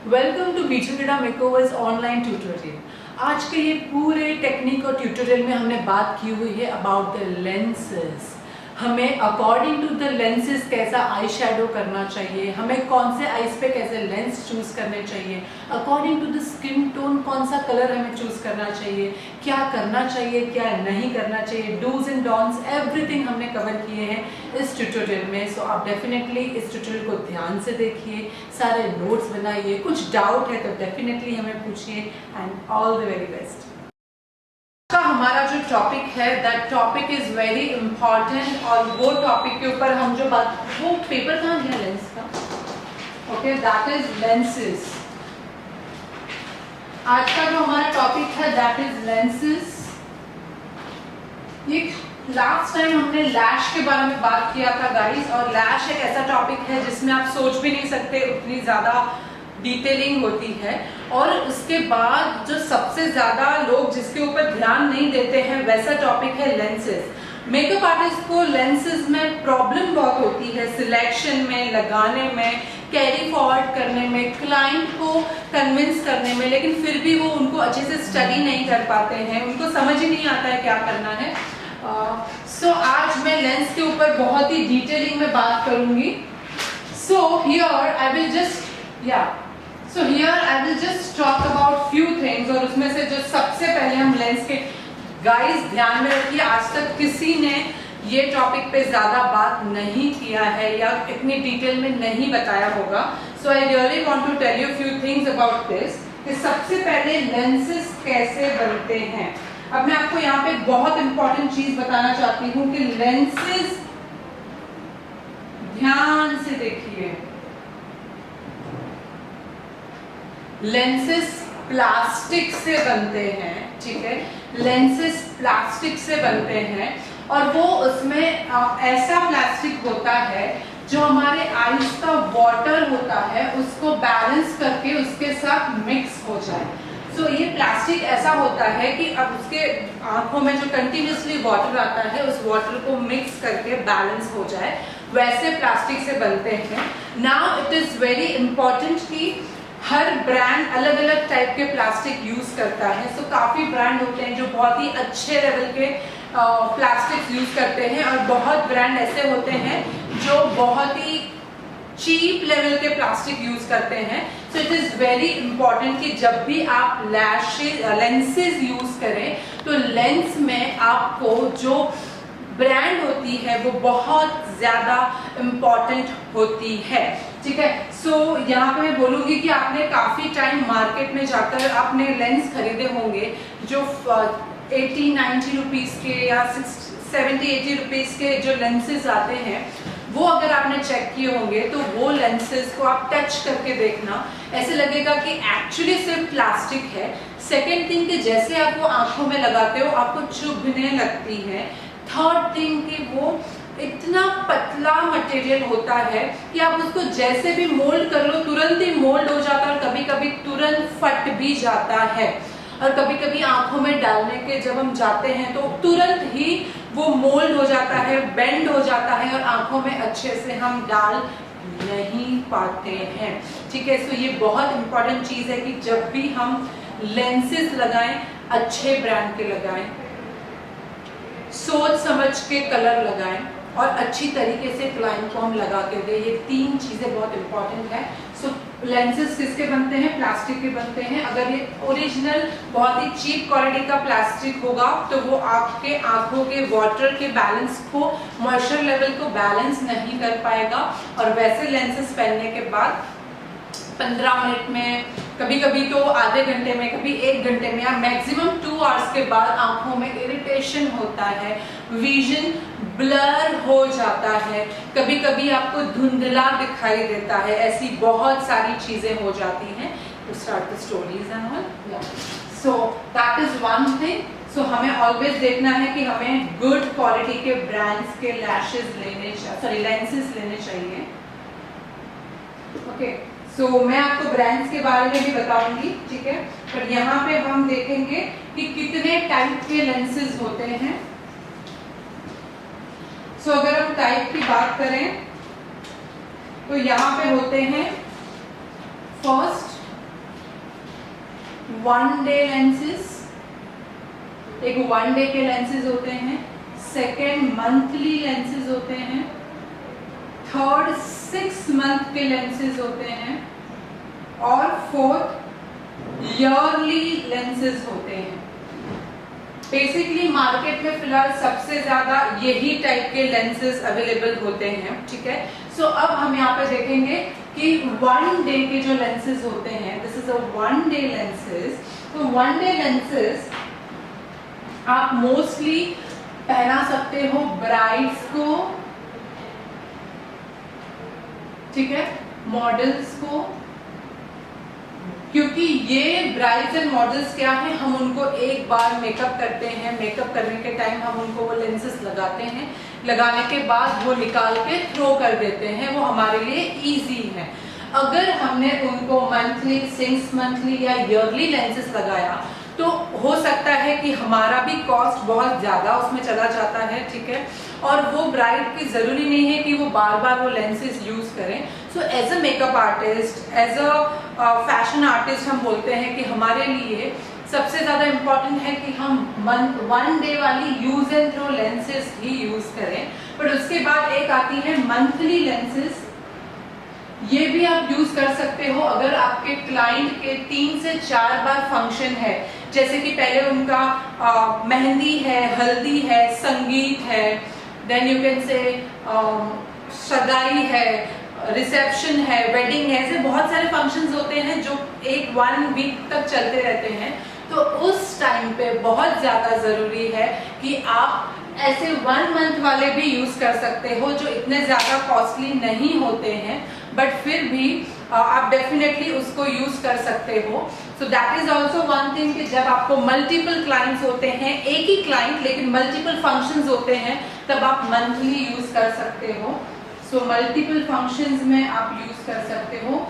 Welcome to बीचूगेड़ा makeovers online tutorial. आज के ये पूरे टेक्निक और ट्यूटोरियल में हमने बात की हुई है अबाउट द लेंसेज। हमें अकॉर्डिंग टू द लेंसेज कैसा आई शेडो करना चाहिए, हमें कौन से आईज पे कैसे लेंस चूज करने चाहिए, according to the skin tone कौन सा कलर हमें चूज करना चाहिए, क्या करना चाहिए क्या नहीं करना चाहिए, डूज एंड डॉन्ट्स, एवरीथिंग हमने कवर किए हैं इस ट्यूटोरियल में। सो आप डेफिनेटली इस ट्यूटोरियल को ध्यान से देखिए, सारे नोट्स बनाइए, कुछ डाउट है तो डेफिनेटली हमें पूछिए and all the very best. का हमारा जो टॉपिक है that topic is very important और वो टॉपिक के ऊपर हम जो बात, वो पेपर कहाँ गया लेंस का, ओके, दैट इज लेंसेज। आज का जो हमारा टॉपिक है दैट इज लेंसेज। ये लास्ट टाइम हमने लैश के बारे में बात किया था गाइस, और लैश एक ऐसा टॉपिक है जिसमें आप सोच भी नहीं सकते, उतनी ज्यादा डिटेलिंग होती है। और उसके बाद जो सबसे ज्यादा लोग जिसके ऊपर ध्यान नहीं देते हैं वैसा टॉपिक है लेंसेज। मेकअप आर्टिस्ट को लेंसेज में प्रॉब्लम बहुत होती है, सिलेक्शन में, लगाने में, कैरी फॉरवर्ड करने में, क्लाइंट को कन्विंस करने में, लेकिन फिर भी वो उनको अच्छे से स्टडी नहीं कर पाते हैं, उनको समझ ही नहीं आता है क्या करना है। सो आज मैं लेंस के ऊपर बहुत ही डिटेलिंग में बात करूंगी। So here I will just talk about few things, और उसमें से जो सबसे पहले हम लेंस के, गाइस ध्यान में रखिए, आज तक किसी ने ये टॉपिक पे ज्यादा बात नहीं किया है या इतनी डिटेल में नहीं बताया होगा। So I really want to tell you few things about this, कि सबसे पहले लेंसेज कैसे बनते हैं। अब मैं आपको यहाँ पे बहुत इंपॉर्टेंट चीज बताना चाहती हूँ कि लेंसेज, ध्यान से देखिए, लेंसेज प्लास्टिक से बनते हैं, ठीक है, लेंसेज प्लास्टिक से बनते हैं, और वो उसमें ऐसा प्लास्टिक होता है जो हमारे आईज का वाटर होता है उसको बैलेंस करके उसके साथ मिक्स हो जाए। सो ये प्लास्टिक ऐसा होता है कि अब उसके आंखों में जो कंटिन्यूसली वाटर आता है उस वाटर को मिक्स करके बैलेंस हो जाए, वैसे प्लास्टिक से बनते हैं। Now it is very important कि हर ब्रांड अलग अलग टाइप के प्लास्टिक यूज करता है। सो काफी ब्रांड होते हैं जो बहुत ही अच्छे लेवल के प्लास्टिक यूज करते हैं, और बहुत ब्रांड ऐसे होते हैं जो बहुत ही चीप लेवल के प्लास्टिक यूज करते हैं। So it is very important कि जब भी आप लेंसेज यूज करें तो लेंस में आपको जो ब्रांड होती है वो बहुत ज्यादा इंपॉर्टेंट होती है, ठीक है। सो यहाँ पे मैं बोलूंगी कि आपने काफी टाइम मार्केट में जाकर आपने लेंस खरीदे होंगे जो 80-90 रुपीज के या 70-80 रुपीज के जो लेंसेज आते हैं, वो अगर आपने चेक किए होंगे तो वो लेंसेज को आप टच करके देखना, ऐसे लगेगा कि एक्चुअली सिर्फ प्लास्टिक है। सेकेंड थिंग कि जैसे आप वो आंखों में लगाते हो आपको चुभने लगती है। थर्ड थिंग कि वो इतना पतला मटेरियल होता है कि आप उसको जैसे भी मोल्ड कर लो तुरंत ही मोल्ड हो जाता है, और कभी कभी तुरंत फट भी जाता है, और कभी कभी आंखों में डालने के जब हम जाते हैं तो तुरंत ही वो मोल्ड हो जाता है, बेंड हो जाता है, और आंखों में अच्छे से हम डाल नहीं पाते हैं, ठीक है। सो ये बहुत इंपॉर्टेंट चीज है कि जब भी हम लेंसेज लगाएं अच्छे ब्रांड के लगाएं, सोच समझ के कलर लगाएं, और अच्छी तरीके से क्लाइंट को हम लगा के दें। ये तीन चीजें बहुत इंपॉर्टेंट है। सो लेंसेज किसके बनते हैं? प्लास्टिक के बनते हैं। अगर ये ओरिजिनल बहुत ही चीप क्वालिटी का प्लास्टिक होगा तो वो आपके आंखों के वाटर के बैलेंस को, मॉइस्चर लेवल को बैलेंस नहीं कर पाएगा, और वैसे लेंसेज पहनने के बाद 15 मिनट में, कभी कभी तो आधे घंटे में, कभी 1 घंटे में, या मैक्सिमम 2 आवर्स के बाद आंखों में इरिटेशन होता है, विजन ब्लर हो जाता है, कभी कभी आपको धुंधला दिखाई देता है, ऐसी बहुत सारी चीजें हो जाती हैं। To start the stories and all, so that is one thing. So हमें ऑलवेज देखना है कि हमें गुड क्वालिटी के ब्रांड्स के लेंसेज लेने चाहिए, ओके। सो मैं आपको ब्रांड्स के बारे में भी बताऊंगी, ठीक है, पर यहाँ पे हम देखेंगे कि कितने टाइप के लेंसेज होते हैं। सो अगर हम टाइप की बात करें तो यहाँ पे होते हैं फर्स्ट 1 डे लेंसेज, एक 1 डे के लेंसेज होते हैं, सेकेंड मंथली लेंसेज होते हैं, थर्ड 6 मंथ के लेंसेज होते हैं, और फोर्थ ईयरली लेंसेज होते हैं। बेसिकली मार्केट में फिलहाल सबसे ज्यादा यही टाइप के लेंसेज अवेलेबल होते हैं, ठीक है। सो अब हम यहाँ पे देखेंगे कि 1 डे के जो लेंसेज होते हैं, this is a 1 day lenses. तो 1 डे लेंसेज आप मोस्टली पहना सकते हो ब्राइड्स को, ठीक है, मॉडल्स को, क्योंकि ये ब्राइड्स एंड मॉडल्स क्या है, हम उनको एक बार मेकअप करते हैं, मेकअप करने के टाइम हम उनको वो लेंसेज लगाते हैं, लगाने के बाद वो निकाल के थ्रो कर देते हैं, वो हमारे लिए इजी है। अगर हमने उनको मंथली, 6 मंथली या ईयरली लेंसेज लगाया तो हो सकता है कि हमारा भी कॉस्ट बहुत ज़्यादा उसमें चला जाता है, ठीक है, और वो ब्राइड की ज़रूरी नहीं है कि वो बार बार वो लेंसेज यूज़ करें। So as a makeup artist, as a fashion artist हम बोलते हैं कि हमारे लिए सबसे ज़्यादा इम्पॉर्टेंट है कि हम 1 डे वाली यूज एंड थ्रो लेंसेज ही यूज़ करें। पर उसके बाद एक आती है मंथली लेंसेज, ये भी आप यूज कर सकते हो अगर आपके क्लाइंट के 3 से 4 बार फंक्शन है, जैसे कि पहले उनका मेहंदी है, हल्दी है, संगीत है, देन यू कैन से सगाई है, रिसेप्शन है, वेडिंग है, ऐसे बहुत सारे फंक्शंस होते हैं जो 1 वीक तक चलते रहते हैं। तो उस टाइम पे बहुत ज्यादा जरूरी है कि आप ऐसे 1 मंथ वाले भी यूज कर सकते हो जो इतने ज्यादा कॉस्टली नहीं होते हैं, बट फिर भी आप डेफिनेटली उसको यूज कर सकते हो। सो that is also one thing कि जब आपको मल्टीपल क्लाइंट्स होते हैं, एक ही क्लाइंट लेकिन मल्टीपल फंक्शंस होते हैं, तब आप मंथली यूज कर सकते हो। सो मल्टीपल फंक्शंस में आप यूज कर सकते हो।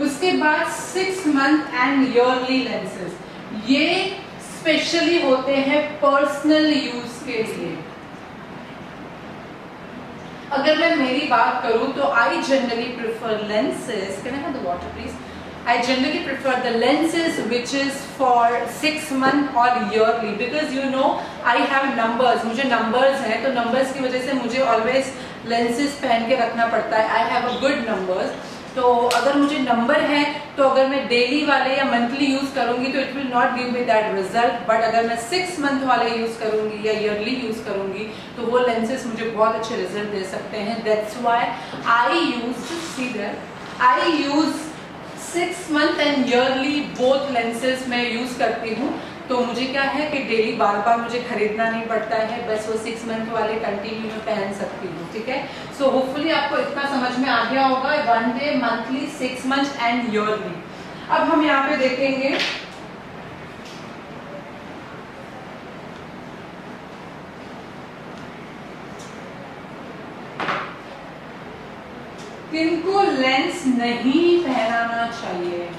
उसके बाद 6 मंथ एंड ईयरली लेंसेज, ये स्पेशली होते हैं पर्सनल यूज के लिए। अगर मैं मेरी बात करूं तो I generally prefer lenses, can I have the water please? I generally prefer the lenses which is for 6 month or yearly because you know I have numbers, मुझे numbers हैं, तो numbers की वजह से मुझे always lenses पहन के रखना पड़ता है। I have a good numbers, तो अगर मुझे नंबर है तो अगर मैं डेली वाले या मंथली यूज करूंगी तो it will not give me that result, but अगर मैं 6 मंथ वाले यूज करूंगी या ईयरली यूज करूंगी तो वो लेंसेज मुझे बहुत अच्छे रिजल्ट दे सकते हैं। That's why I use see that I use 6 month and yearly both lenses मैं यूज करती हूँ। तो मुझे क्या है कि डेली बार बार मुझे खरीदना नहीं पड़ता है, बस वो 6 मंथ वाले कंटिन्यू में पहन सकती हूँ, ठीक है। सो होपफुली आपको इतना समझ में आ गया होगा, 1 day, monthly, 6 month and yearly. अब हम यहाँ पे देखेंगे किनको लेंस नहीं पहनाना चाहिए,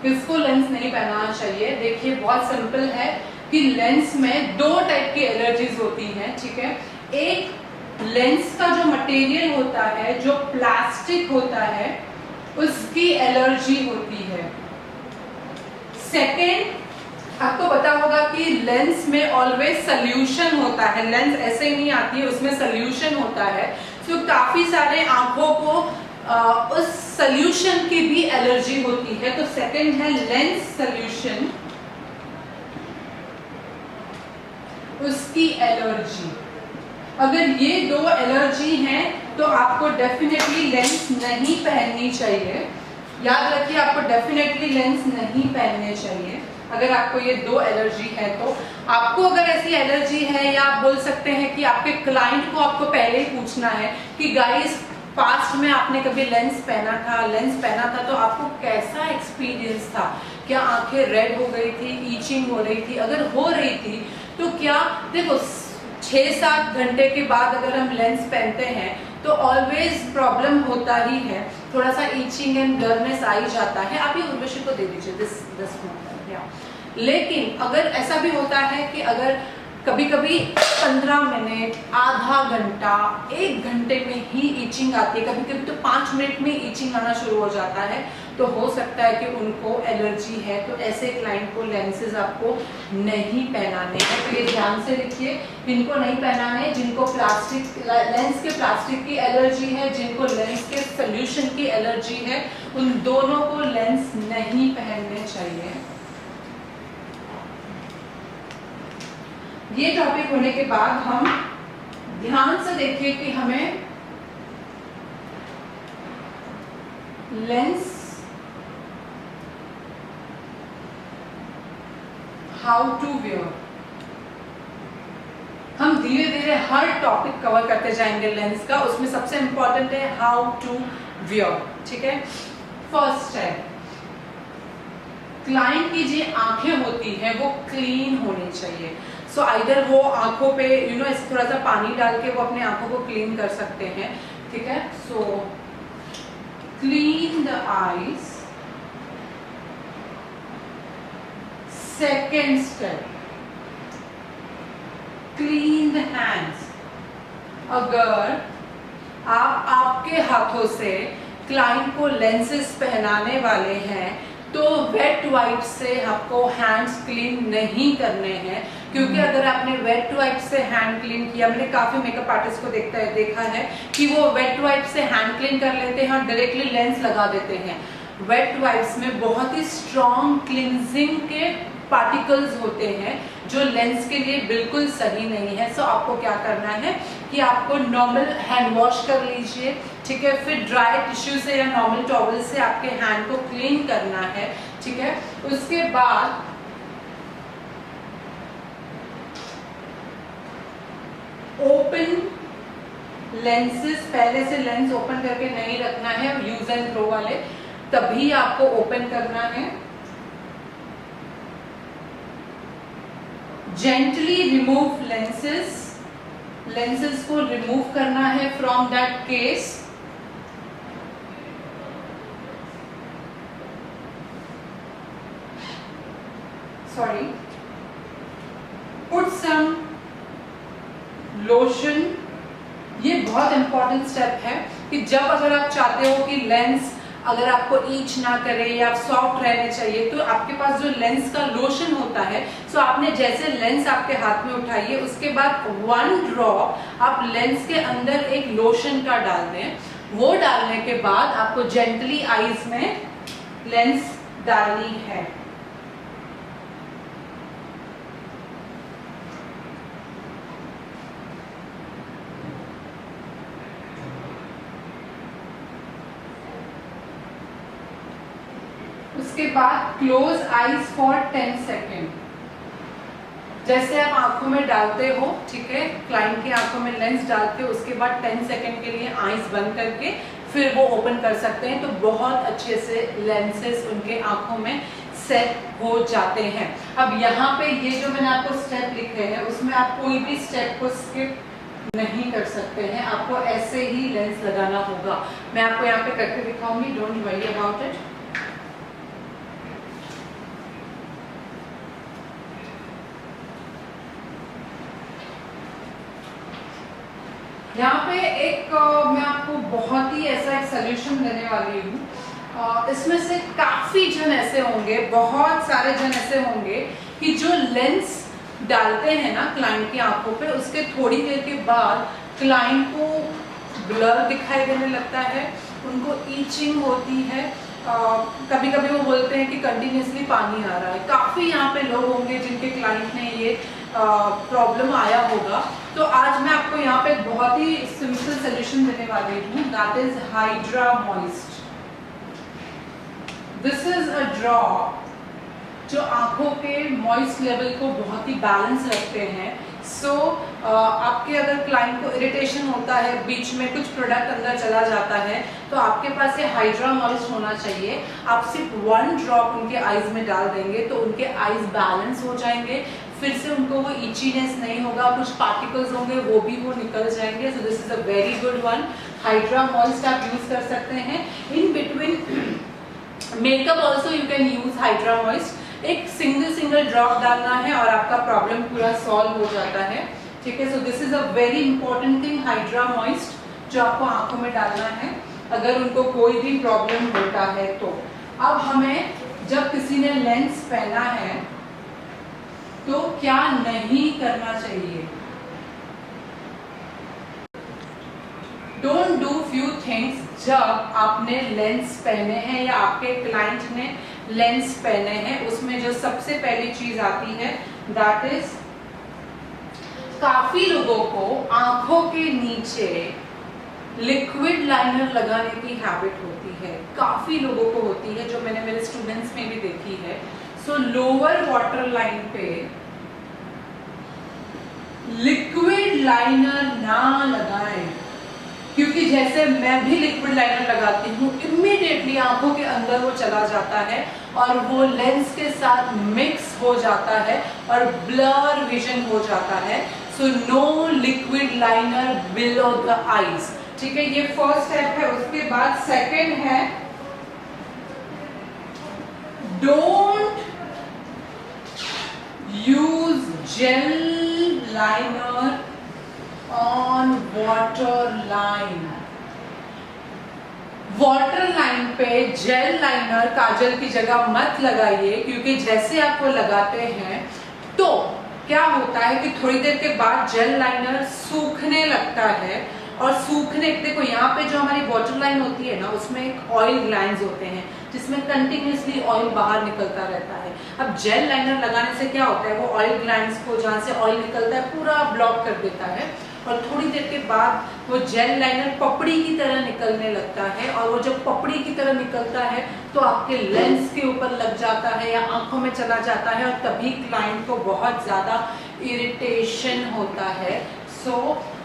किसको लेंस नहीं पहनाना चाहिए। देखिए बहुत सिंपल है कि लेंस में 2 टाइप की एलर्जीज होती हैं, ठीक है। एक लेंस का जो मटेरियल होता है, जो प्लास्टिक होता है, उसकी एलर्जी होती है। सेकेंड, आपको पता होगा कि लेंस में ऑलवेज सोल्यूशन होता है, लेंस ऐसे ही नहीं आती है, उसमें सोल्यूशन होता है। तो काफी सारे आंखों को उस सोल्यूशन की भी एलर्जी होती है। तो सेकंड है लेंस सोल्यूशन, उसकी एलर्जी। अगर ये 2 एलर्जी हैं तो आपको डेफिनेटली लेंस नहीं पहननी चाहिए। याद रखिए, आपको डेफिनेटली लेंस नहीं पहनने चाहिए अगर आपको ये 2 एलर्जी है। तो आपको अगर ऐसी एलर्जी है, या आप बोल सकते हैं कि आपके क्लाइंट को आपको पहले ही पूछना है कि गाइस पास्ट में आपने कभी लेंस पहना था तो आपको कैसा एक्सपीरियंस था, क्या आंखें रेड हो गई थी, ईचिंग हो रही थी? अगर हो रही थी तो क्या, देखो 6-7 घंटे के बाद अगर हम लेंस पहनते हैं तो ऑलवेज प्रॉब्लम होता ही है, थोड़ा सा ईचिंग एंड डरनेस आ ही जाता है। आप ये उर्वशी को दे दीजिए दिस। लेकिन अगर ऐसा भी होता है कि अगर कभी कभी 15 मिनट, आधा घंटा, 1 घंटे में ही ईचिंग आती है, कभी कभी तो 5 मिनट में ईचिंग आना शुरू हो जाता है। तो हो सकता है कि उनको एलर्जी है, तो ऐसे क्लाइंट को लेंसेज आपको नहीं पहनाने हैं। तो ये ध्यान से लिखिए, इनको नहीं पहनाने जिनको लेंस के प्लास्टिक की एलर्जी है, जिनको लेंस के सोल्यूशन की एलर्जी है, उन दोनों को लेंस नहीं पहनने चाहिए। ये टॉपिक होने के बाद हम ध्यान से देखिए कि हमें लेंस हाउ टू वियर, हम धीरे धीरे हर टॉपिक कवर करते जाएंगे लेंस का, उसमें सबसे इंपॉर्टेंट है हाउ टू वियर। ठीक है, फर्स्ट स्टेप, क्लाइंट की जो आंखें होती हैं वो क्लीन होनी चाहिए। सो आइदर वो आंखों पे थोड़ा सा पानी डाल के वो अपने आंखों को क्लीन कर सकते हैं। ठीक है, so clean the eyes. Second step, clean the hands. अगर आप आपके हाथों से क्लाइंट को लेंसेज पहनाने वाले हैं तो वेट वाइप से आपको हैंड्स क्लीन नहीं करने हैं, क्योंकि अगर आपने वेट वाइप से हैंड क्लीन किया, मैंने काफी मेकअप आर्टिस्ट को देखा है कि वो वेट वाइप से हैंड क्लीन कर लेते हैं और डायरेक्टली लेंस लगा देते हैं। वेट वाइप्स में बहुत ही स्ट्रॉन्ग क्लींजिंग के पार्टिकल्स होते हैं जो लेंस के लिए बिल्कुल सही नहीं है। सो आपको क्या करना है कि आपको नॉर्मल हैंड वॉश कर लीजिए। ठीक है, फिर ड्राई टिश्यू से या नॉर्मल टॉवल से आपके हैंड को क्लीन करना है। ठीक है, उसके बाद ओपन लेंसेज, पहले से लेंस ओपन करके नहीं रखना है, यूज एंड थ्रो वाले, तभी आपको ओपन करना है। जेंटली रिमूव लेंसेज को रिमूव करना है from that case. Sorry, put some lotion. ये बहुत इंपॉर्टेंट स्टेप है कि जब अगर आप चाहते हो कि लेंस अगर आपको ईच ना करे या सॉफ्ट रहने चाहिए, तो आपके पास जो लेंस का लोशन होता है, सो आपने जैसे लेंस आपके हाथ में उठाइए, उसके बाद 1 ड्रॉप आप लेंस के अंदर एक लोशन का डाल दें। वो डालने के बाद आपको जेंटली आईज में लेंस डालनी है। उसके बाद क्लोज आईज फॉर 10 सेकेंड। जैसे आप आंखों में डालते हो, ठीक है, क्लाइंट की आंखों में लेंस डालते हो, उसके बाद 10 सेकेंड के लिए आईज बंद करके फिर वो ओपन कर सकते हैं, तो बहुत अच्छे से लेंसेज उनके आंखों में सेट हो जाते हैं। अब यहाँ पे ये जो मैंने आपको स्टेप लिखे हैं, उसमें आप कोई भी स्टेप को स्किप नहीं कर सकते हैं, आपको ऐसे ही लेंस लगाना होगा। मैं आपको यहाँ पे करके दिखाऊंगी, डोंट वरी अबाउट इट। यहाँ पे एक मैं आपको बहुत ही ऐसा एक सोल्यूशन देने वाली हूँ। इसमें से काफी जन ऐसे होंगे, बहुत सारे जन ऐसे होंगे कि जो लेंस डालते हैं ना क्लाइंट की आंखों पे, उसके थोड़ी देर के बाद क्लाइंट को ब्लर दिखाई देने लगता है, उनको ईचिंग होती है, कभी कभी वो बोलते हैं कि कंटिन्यूसली पानी आ रहा है। काफ़ी यहाँ पे लोग होंगे जिनके क्लाइंट ने ये प्रॉब्लम आया होगा। तो आज मैं आपको यहाँ पे बहुत ही सिंपल सोल्यूशन देने वाली हूँ, that is hydra moist. This is a drop जो आंखों के मॉइस्ट लेवल को बहुत ही बैलेंस रखते हैं। सो आपके अगर क्लाइंट को इरिटेशन होता है, बीच में कुछ प्रोडक्ट अंदर चला जाता है, तो आपके पास ये हाइड्रा मॉइस्ट होना चाहिए। आप सिर्फ 1 ड्रॉप उनके आईज में डाल देंगे तो उनके आईज बैलेंस हो जाएंगे, फिर से उनको वो इचीनेस नहीं होगा, कुछ पार्टिकल्स होंगे वो भी वो निकल जाएंगे। So this is a very good one. Hydra moist आप यूज कर सकते हैं। In between makeup also you can use hydra moist. एक सिंगल ड्रॉप डालना है और आपका प्रॉब्लम पूरा सॉल्व हो जाता है, ठीक है। So this is a very important thing, hydra moist, जो आपको आंखों में डालना है अगर उनको कोई भी प्रॉब्लम होता है तो। अब हमें जब किसी ने लेंस पहना है तो क्या नहीं करना चाहिए? डोंट डू फ्यू थिंग्स जब आपने लेंस पहने हैं या आपके क्लाइंट ने लेंस पहने हैं। उसमें जो सबसे पहली चीज आती है दैट इज, काफी लोगों को आंखों के नीचे लिक्विड लाइनर लगाने की हैबिट होती है, काफी लोगों को होती है, जो मैंने मेरे स्टूडेंट्स में भी देखी है। सो लोअर वाटर लाइन पे लिक्विड लाइनर ना लगाएं, क्योंकि जैसे मैं भी लिक्विड लाइनर लगाती हूँ इमीडिएटली आंखों के अंदर वो चला जाता है और वो लेंस के साथ मिक्स हो जाता है और ब्लर विजन हो जाता है। So no liquid liner below the eyes, ठीक है। ये फर्स्ट स्टेप है। उसके बाद सेकंड है, don't use jail liner on water line. Water line पे जेल लाइनर काजल की जगह मत लगाइए, क्योंकि जैसे आप वो लगाते हैं तो क्या होता है कि थोड़ी देर के बाद जेल लाइनर सूखने लगता है। और सूखने, देखो यहाँ पे जो हमारी वाटर लाइन होती है ना, उसमें एक ऑयल ग्लैंड्स होते हैं जिसमें कंटिन्यूसली ऑयल बाहर निकलता रहता है। अब जेल लाइनर लगाने से क्या होता है, वो ऑयल ग्लैंड्स को जहाँ से ऑयल निकलता है पूरा ब्लॉक कर देता है और थोड़ी देर के बाद वो जेल लाइनर पपड़ी की तरह निकलने लगता है। और वो जब पपड़ी की तरह निकलता है तो आपके लेंस के ऊपर लग जाता है या आंखों में चला जाता है और तभी क्लाइंट को बहुत ज्यादा इरिटेशन होता है। सो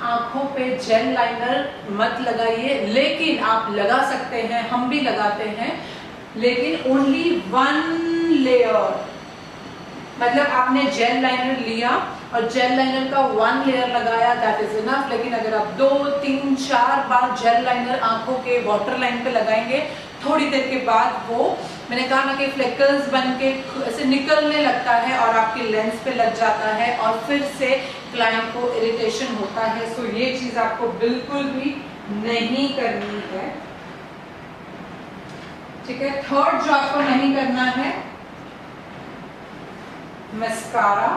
आंखों पे जेल लाइनर मत लगाइए, लेकिन आप लगा सकते हैं, हम भी लगाते हैं, लेकिन ओनली 1 लेयर। मतलब आपने जेल लाइनर लिया और जेल लाइनर का 1 लेयर लगाया, दैट इज इनफ। लेकिन अगर आप 2, 3, 4 बार जेल लाइनर आंखों के वाटर लाइन पे लगाएंगे, थोड़ी देर के बाद वो, मैंने कहा ना कि फ्लेकल्स बन के ऐसे निकलने लगता है और आपके लेंस पे लग जाता है और फिर से क्लाइंट को इरिटेशन होता है। सो ये चीज आपको बिल्कुल भी नहीं करनी है, ठीक है। थर्ड जो आपको नहीं करना है, मस्कारा।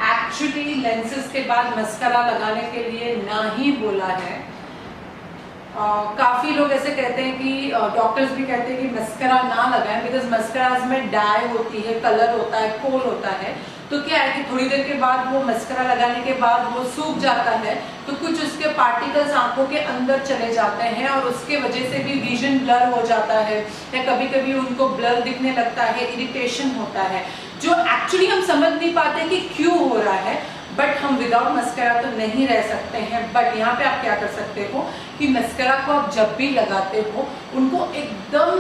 एक्चुअली लेंसेज के बाद मस्कारा लगाने के लिए ना ही बोला है। काफी लोग ऐसे कहते हैं कि डॉक्टर्स भी कहते हैं कि मस्कारा ना लगाएं, बिकॉज मस्काराज में डाई होती है, कलर होता है, कोल होता है। तो क्या है कि थोड़ी देर के बाद वो मस्कारा लगाने के बाद वो सूख जाता है तो कुछ उसके पार्टिकल्स आंखों के अंदर चले जाते हैं और उसके वजह से भी विजन ब्लर हो जाता है या कभी कभी उनको ब्लर दिखने लगता है, इरिटेशन होता है, जो एक्चुअली हम समझ नहीं पाते कि क्यों हो रहा है। बट हम विदाउट मस्कारा तो नहीं रह सकते हैं। बट यहाँ पे आप क्या कर सकते हो कि मस्कारा को आप जब भी लगाते हो उनको एकदम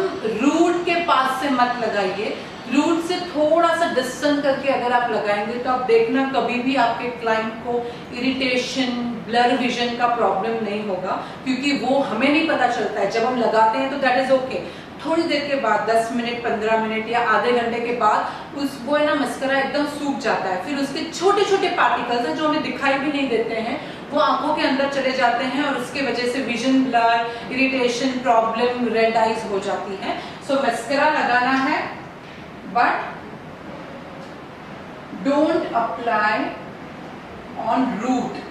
रूट के पास से मत लगाइए, रूट से थोड़ा सा डिस्टेंस करके अगर आप लगाएंगे तो आप देखना कभी भी आपके क्लाइंट को इरिटेशन, ब्लर विजन का प्रॉब्लम नहीं होगा, क्योंकि वो हमें नहीं पता चलता है। जब हम लगाते हैं तो दैट इज ओके, थोड़ी देर के बाद 10 मिनट, 15 मिनट या आधे घंटे के बाद उस वो है ना मस्कारा एकदम सूख जाता है। फिर उसके छोटे छोटे पार्टिकल्स हैं जो हमें दिखाई भी नहीं देते हैं, वो आंखों के अंदर चले जाते हैं और उसके वजह से vision blur, irritation problem, red eyes हो जाती है। सो मस्कारा लगाना है, but don't apply on root.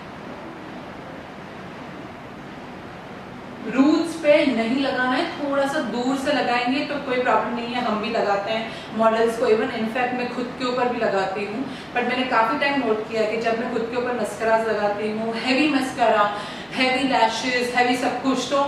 Roots पे नहीं लगाना है, थोड़ा सा दूर से लगाएंगे तो कोई प्रॉब्लम नहीं है, हम भी लगाते हैं मॉडल्स को, इवन इनफैक्ट मैं खुद के ऊपर भी लगाती हूँ। बट मैंने काफ़ी टाइम नोट किया है कि जब मैं खुद के ऊपर मस्कारा लगाती हूँ, heavy mascara, heavy lashes, heavy सब कुछ, तो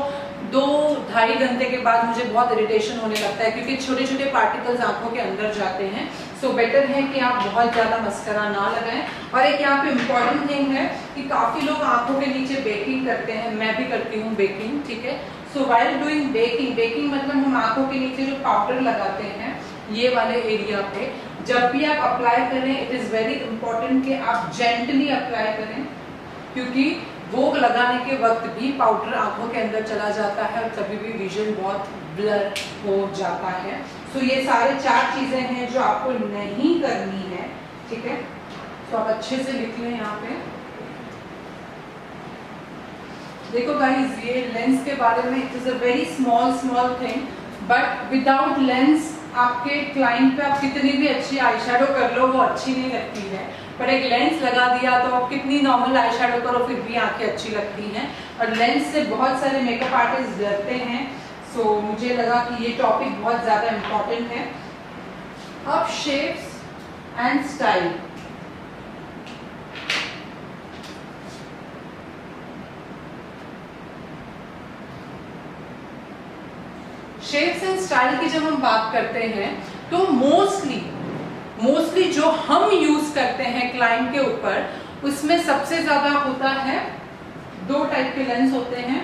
2-2.5 घंटे के बाद मुझे बहुत इरिटेशन होने लगता है क्योंकि छोटे छोटे पार्टिकल्स आंखों के अंदर जाते हैं। सो बेटर है कि आप बहुत ज़्यादा मस्कारा ना लगाएं। और एक यहाँ पे इम्पॉर्टेंट थिंग है कि काफ़ी लोग आंखों के नीचे बेकिंग करते हैं, मैं भी करती हूँ बेकिंग, ठीक है। सो वाइल डूइंग बेकिंग मतलब हम आंखों के नीचे जो पाउडर लगाते हैं ये वाले एरिया पे, जब भी आप अप्लाई करें इट इज़ वेरी इंपॉर्टेंट कि आप जेंटली अप्लाई करें, क्योंकि वो लगाने के वक्त भी पाउडर आंखों के अंदर चला जाता है और कभी भी विजन बहुत ब्लर हो जाता है। सो ये सारे 4 चीजें हैं जो आपको नहीं करनी है, ठीक है। तो आप अच्छे से लिख लें यहाँ पे। देखो गाइस, ये लेंस के बारे में it is a very small thing, but without lens आपके क्लाइंट पे आप कितनी भी अच्छी आई शैडो कर लो वो अच्छी नहीं लगती है, पर एक लेंस लगा दिया तो आप कितनी नॉर्मल आई शैडो करो फिर भी आंखें अच्छी लगती हैं। और लेंस से बहुत सारे मेकअप आर्टिस्ट डरते हैं, सो मुझे लगा कि ये टॉपिक बहुत ज़्यादा इम्पोर्टेंट है। अब shapes and style. Shapes and style की जब हम बात करते हैं तो मोस्टली जो हम यूज करते हैं क्लाइंट के ऊपर, उसमें सबसे ज्यादा होता है 2 टाइप के लेंस होते हैं।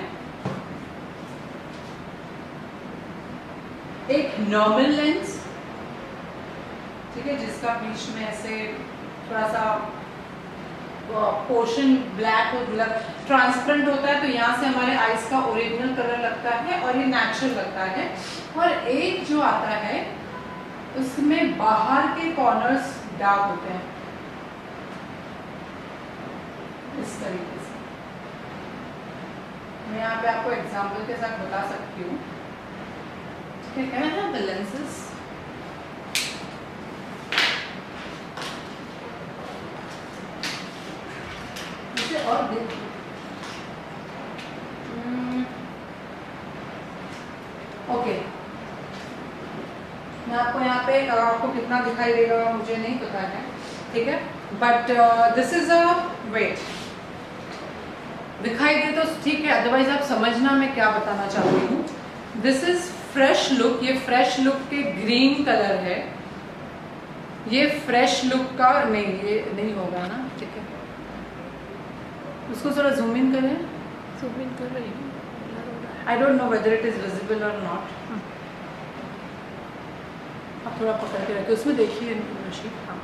एक नॉर्मल लेंस, ठीक है, जिसका बीच में ऐसे थोड़ा सा पोर्शन ब्लैक और मतलब ट्रांसपेरेंट होता है, तो यहाँ से हमारे आईज का ओरिजिनल कलर लगता है और ये नेचुरल लगता है। और एक जो आता है उसमें बाहर के कॉर्नर्स डार्क होते हैं इस तरीके से। मैं यहाँ पे आपको एग्जांपल के साथ बता सकती हूँ, ठीक है। ना द लेंसेस, और ओके, मैं आपको यहाँ पे आपको कितना दिखाई देगा मुझे नहीं पता है, ठीक है, but this is a wet, दिखाई दे तो ठीक है, अदरवाइज आप समझना मैं क्या बताना चाहती हूँ। दिस इज फ्रेश लुक, ये फ्रेश लुक के ग्रीन कलर है, ये फ्रेश लुक का नहीं, ये नहीं होगा ना, ठीक है। उसको थोड़ा जूम इन करें, जूम इन कर रही हूँ, I don't know whether it is visible और नॉट। आप थोड़ा पकड़ के रखिए, उसमें देखिए शीट, हाँ,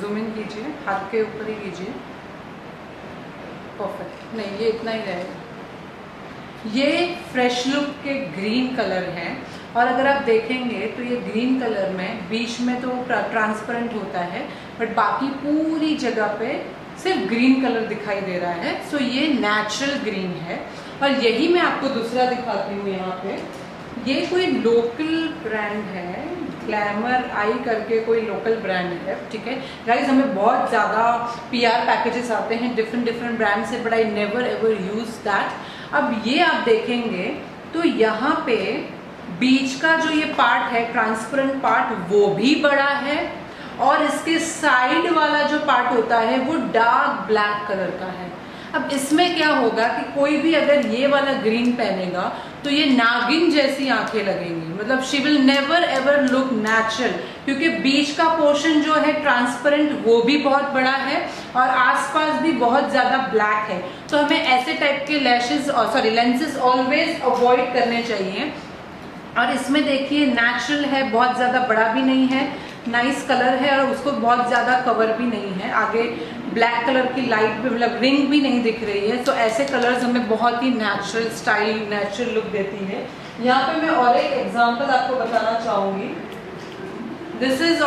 जूम इन कीजिए, हाथ के ऊपर ही कीजिए, परफेक्ट। नहीं, ये इतना ही रहेगा। ये फ्रेश लुक के ग्रीन कलर हैं, और अगर आप देखेंगे तो ये ग्रीन कलर में बीच में तो ट्रांसपेरेंट होता है, बट बाकी पूरी जगह पे सिर्फ ग्रीन कलर दिखाई दे रहा है। सो ये नेचुरल ग्रीन है। और यही मैं आपको दूसरा दिखाती हूँ यहाँ पे, ये कोई लोकल ब्रांड है, ग्लैमर आई करके कोई लोकल ब्रांड है, ठीक है गाइज। हमें बहुत ज़्यादा PR पैकेजेस आते हैं डिफरेंट ब्रांड से, but I never ever use that. अब ये आप देखेंगे तो यहाँ पे बीच का जो ये पार्ट है, ट्रांसपेरेंट पार्ट, वो भी बड़ा है, और इसके साइड वाला जो पार्ट होता है वो डार्क ब्लैक कलर का है। अब इसमें क्या होगा कि कोई भी अगर ये वाला ग्रीन पहनेगा तो ये नागिन जैसी आंखें लगेंगी, मतलब she will never ever look natural, क्योंकि बीच का पोर्शन जो है ट्रांसपेरेंट वो भी बहुत बड़ा है और आसपास भी बहुत ज़्यादा ब्लैक है। तो हमें ऐसे टाइप के लेंसेज ऑलवेज अवॉइड करने चाहिए। और इसमें देखिए नेचुरल है, बहुत ज़्यादा बड़ा भी नहीं है, नाइस कलर है, और उसको बहुत ज़्यादा कवर भी नहीं है, आगे ब्लैक कलर की लाइट भी, मतलब रिंग भी नहीं दिख रही है। तो ऐसे कलर्स हमें बहुत ही नेचुरल स्टाइल, नेचुरल लुक देती है। यहाँ पे मैं और एक एग्जांपल आपको बताना चाहूँगी। This is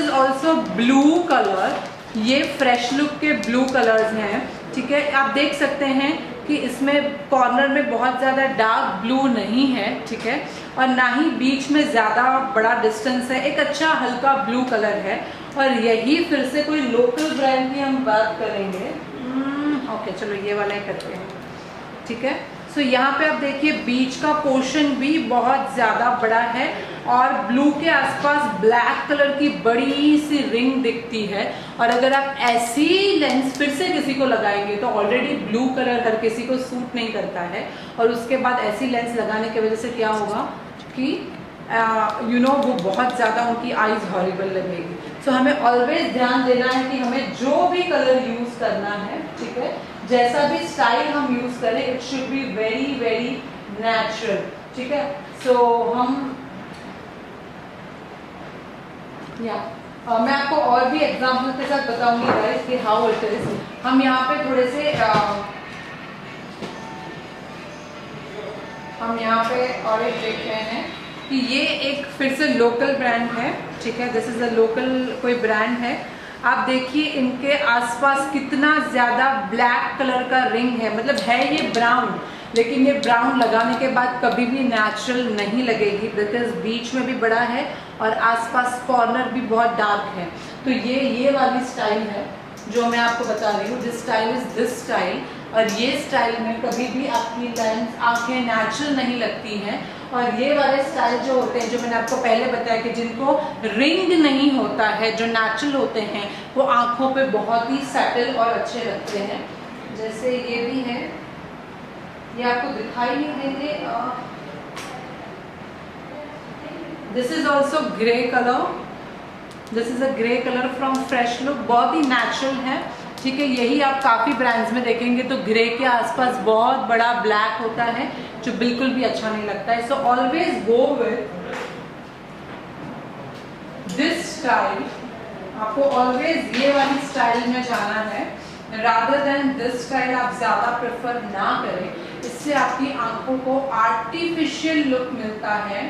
also blue colour, ये फ्रेश लुक के ब्लू कलर्स हैं, ठीक है। आप देख सकते हैं कि इसमें कॉर्नर में बहुत ज़्यादा डार्क ब्लू नहीं है, ठीक है, और ना ही बीच में ज़्यादा बड़ा डिस्टेंस है, एक अच्छा हल्का ब्लू कलर है। और यही फिर से कोई लोकल ब्रांड की हम बात करेंगे, ओके चलो ये वाला ही करते हैं, ठीक है। सो यहाँ पे आप देखिए बीच का पोर्शन भी बहुत ज़्यादा बड़ा है, और ब्लू के आसपास ब्लैक कलर की बड़ी सी रिंग दिखती है। और अगर आप ऐसी लेंस फिर से किसी को लगाएंगे तो ऑलरेडी ब्लू कलर हर किसी को सूट नहीं करता है, और उसके बाद ऐसी लेंस लगाने की वजह से क्या होगा कि वो बहुत ज़्यादा उनकी आईज हॉरिबल लगेगी। सो हमें ऑलवेज ध्यान देना है कि हमें जो भी कलर यूज़ करना है, ठीक है, जैसा भी स्टाइल हम यूज़ करें, it should be very very natural, ठीक है। सो हम मैं आपको और भी एग्जाम्पल के साथ बताऊंगी गाइस कि हाउ इट इज। हम यहाँ पे थोड़े से हम यहाँ पे और एक देख रहे हैं कि ये एक फिर से लोकल ब्रांड है, ठीक है, दिस इज़ अ लोकल कोई ब्रांड है। आप देखिए इनके आसपास कितना ज़्यादा ब्लैक कलर का रिंग है, मतलब है ये ब्राउन, लेकिन ये ब्राउन लगाने के बाद कभी भी नेचुरल नहीं लगेगी, बिकॉज बीच में भी बड़ा है और आसपास कॉर्नर भी बहुत डार्क है। तो ये वाली स्टाइल है जो मैं आपको बता रही हूँ, this style is this style. और ये स्टाइल में कभी भी आपकी लेंस आंखें नेचुरल नहीं लगती हैं। और ये वाले स्टाइल जो होते हैं, जो मैंने आपको पहले बताया कि जिनको रिंग नहीं होता है, जो नेचुरल होते हैं, वो आंखों पे बहुत ही सटल और अच्छे लगते हैं। जैसे ये भी है, ये आपको दिखाई नहीं देंगे। This is also grey colour, this is a grey colour from fresh look, बहुत ही नेचुरल है, ठीक है। यही आप काफ़ी ब्रांड्स में देखेंगे तो ग्रे के आसपास बहुत बड़ा ब्लैक होता है जो बिल्कुल भी अच्छा नहीं लगता है। So always go with this style, आपको ऑलवेज ये वाली स्टाइल में जाना है, रादर देन दिस स्टाइल आप ज़्यादा प्रेफर ना करें। इससे आपकी आंखों को आर्टिफिशियल लुक मिलता है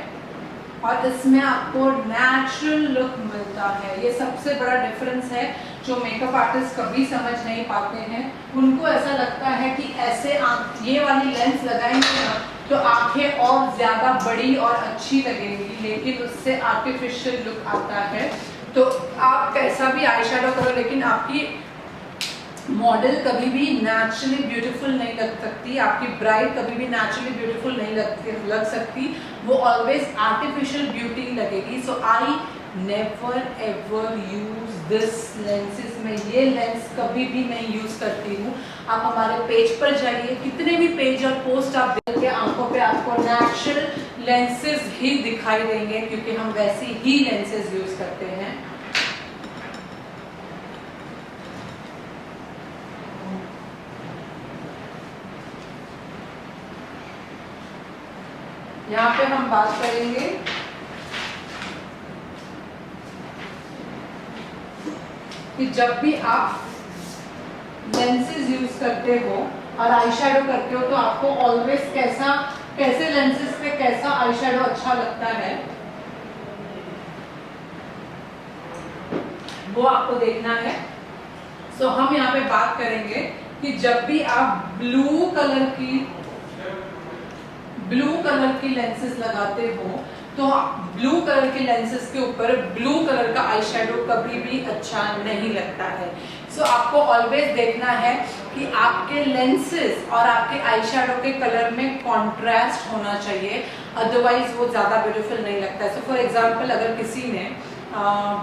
और इसमें आपको नेचुरल लुक मिलता है। ये सबसे बड़ा डिफरेंस है जो मेकअप आर्टिस्ट कभी समझ नहीं पाते हैं। उनको ऐसा लगता है कि ऐसे ये वाली लेंस लगाएंगे ना तो आंखें और ज़्यादा बड़ी और अच्छी लगेंगी, लेकिन उससे आर्टिफिशियल लुक आता है। तो आप कैसा भी आई शेडो करो, लेकिन आपकी मॉडल कभी भी नेचुरली ब्यूटीफुल नहीं लग सकती, आपकी ब्राइड कभी भी नेचुरली ब्यूटीफुल नहीं लग सकती, वो ऑलवेज आर्टिफिशियल ब्यूटी लगेगी। So I never ever use this lenses. में ये लेंस कभी भी नहीं यूज करती हूँ। आप हमारे पेज पर जाइए, कितने भी पेज और पोस्ट आप देखिए, आंखों पे आपको नेचुरल लेंसेज ही दिखाई देंगे, क्योंकि हम वैसी ही लेंसेज यूज करते हैं। यहाँ पे हम बात करेंगे कि जब भी आप लेंसेज यूज करते हो और आई शेडो करते हो तो आपको ऑलवेज कैसे लेंसेज पे कैसा आई शेडो अच्छा लगता है वो आपको देखना है। सो हम यहाँ पे बात करेंगे कि जब भी आप ब्लू कलर की लेंसेज लगाते हो तो ब्लू कलर के लेंसेज के ऊपर ब्लू कलर का आई शेडो कभी भी अच्छा नहीं लगता है। सो आपको ऑलवेज देखना है कि आपके लेंसेज और आपके आई शेडो के कलर में कॉन्ट्रास्ट होना चाहिए, अदरवाइज वो ज़्यादा ब्यूटीफुल नहीं लगता है। सो फॉर एग्जांपल, अगर किसी ने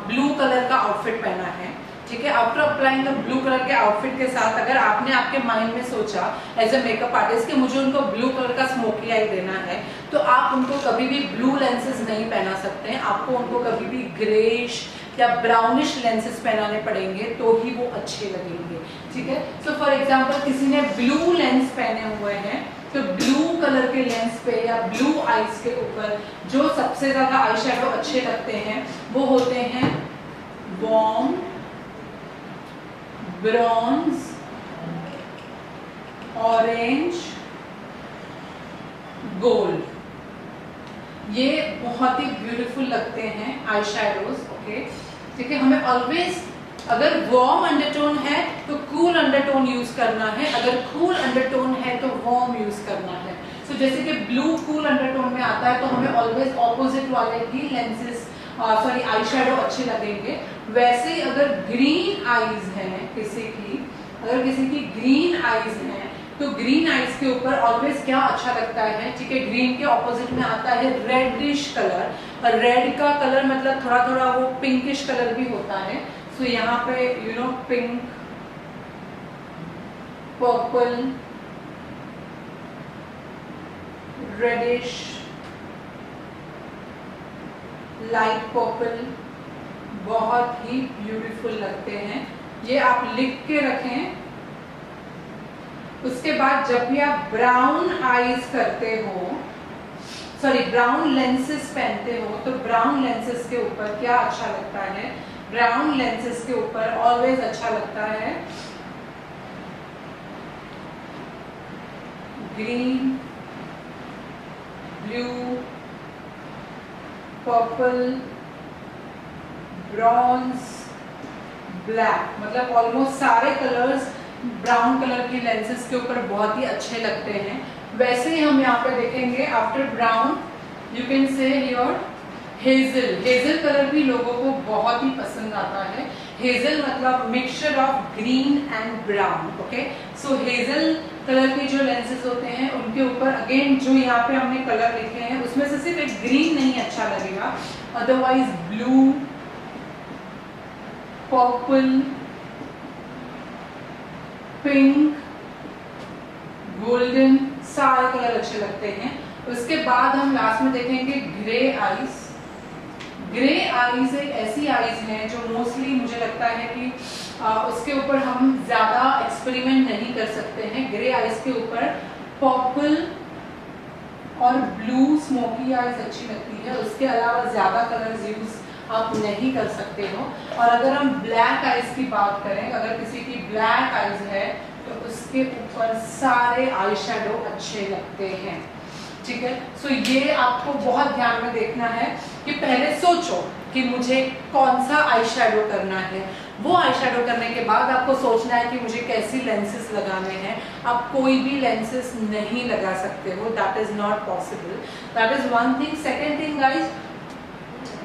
ब्लू कलर का आउटफिट पहना है, ठीक है, after applying the blue colour के आउटफिट के साथ अगर आपने आपके माइंड में सोचा एज ए मेकअप आर्टिस्ट कि मुझे उनको ब्लू कलर का स्मोकी आई देना है, तो आप उनको कभी भी ब्लू लेंसेज नहीं पहना सकते हैं। आपको उनको कभी भी ग्रेश या ब्राउनिश लेंसेज पहनाने पड़ेंगे तो ही वो अच्छे लगेंगे, ठीक है। सो फॉर एग्जाम्पल, किसी ने ब्लू लेंस पहने हुए हैं तो ब्लू कलर के लेंस पे या ब्लू आईज के ऊपर जो सबसे ज्यादा आई शेडो अच्छे लगते हैं वो होते हैं वार्म, ब्रॉन्ज, ऑरेंज, गोल्ड। ये बहुत ही ब्यूटीफुल लगते हैं आई शेडोज, ओके, ठीक है। हमें ऑलवेज अगर वार्म अंडरटोन है तो कूल अंडरटोन यूज करना है, अगर कूल अंडरटोन है तो वार्म यूज करना है। सो जैसे कि ब्लू कूल अंडरटोन में आता है तो हमें ऑलवेज ऑपोजिट वाले ही लेंसेज आई शेडो अच्छे लगेंगे। वैसे ही अगर ग्रीन आईज हैं किसी की ग्रीन आईज हैं तो ग्रीन आईज के ऊपर ऑलवेज क्या अच्छा लगता है, ठीक है, ग्रीन के ऑपोजिट में आता है रेडिश कलर, और रेड का कलर मतलब थोड़ा थोड़ा वो पिंकिश कलर भी होता है। सो यहाँ पे pink, purple, reddish, light purple बहुत ही ब्यूटीफुल लगते हैं। ये आप लिख के रखें। उसके बाद जब भी आप ब्राउन आईज करते हो, ब्राउन लेंसेज पहनते हो, तो ब्राउन लेंसेज के ऊपर क्या अच्छा लगता है, ब्राउन लेंसेज के ऊपर ऑलवेज अच्छा लगता है green, blue, purple, bronze, black, मतलब ऑलमोस्ट सारे कलर्स ब्राउन कलर की लेंसेज के ऊपर बहुत ही अच्छे लगते हैं। वैसे ही हम यहाँ पे देखेंगे after brown you can say your hazel. Hazel colour भी लोगों को बहुत ही पसंद आता है। हेजल मतलब mixture of green and brown. Okay, so hazel colour के जो लेंसेज होते हैं उनके ऊपर अगेन जो यहाँ पे हमने कलर लिखे हैं उसमें से सिर्फ एक ग्रीन नहीं अच्छा लगेगा, otherwise blue, purple, pink, golden, सारे कलर अच्छे लगते हैं। उसके बाद हम लास्ट में देखेंगे ग्रे आईज। ग्रे आईज एक ऐसी आईज है जो मोस्टली मुझे लगता है कि उसके ऊपर हम ज्यादा एक्सपेरिमेंट नहीं कर सकते हैं। ग्रे आईज के ऊपर पर्पल और ब्लू स्मोकी आईज अच्छी लगती है, उसके अलावा ज्यादा कलर्स यूज आप नहीं कर सकते हो। और अगर हम ब्लैक आईज की बात करें, अगर किसी की ब्लैक आईज है तो उसके ऊपर सारे आई शेडो अच्छे लगते हैं। ठीक है, सो ये आपको बहुत ध्यान में देखना है कि पहले सोचो कि मुझे कौन सा आई शेडो करना है। वो आई शेडो करने के बाद आपको सोचना है कि मुझे कैसी लेंसेज लगाने हैं। आप कोई भी लेंसेज नहीं लगा सकते हो, that is not possible. That is one thing. Second thing guys,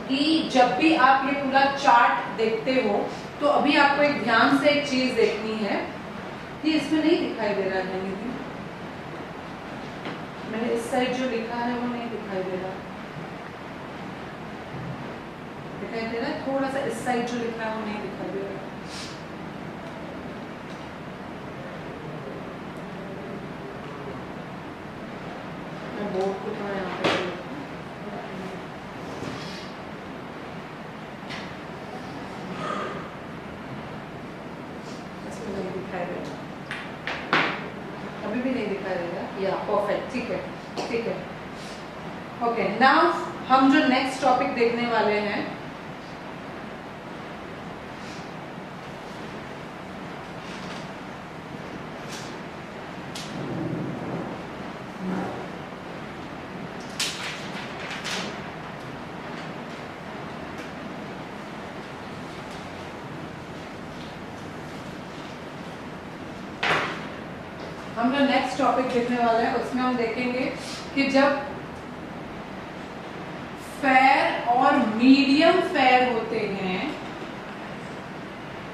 कि जब भी आप ये पूरा चार्ट देखते हो तो अभी आपको एक ध्यान से एक चीज देखनी है। ये इसमें नहीं दिखाई दे रहा है, मैंने इस साइड जो लिखा है वो नहीं दिखाई दे रहा। दिखाई दे रहा है थोड़ा सा, इस साइड जो लिखा है वो नहीं दिखाई दे रहा। मैं बोर्ड को थोड़ा यहाँ पे अभी भी नहीं दिखाई देगा। या परफेक्ट, ठीक है, ठीक है। ओके, नाउ हम जो नेक्स्ट टॉपिक देखने वाले हैं हम जो नेक्स्ट टॉपिक देखने वाले हैं उसमें हम देखेंगे कि जब फेयर और मीडियम फेयर होते हैं,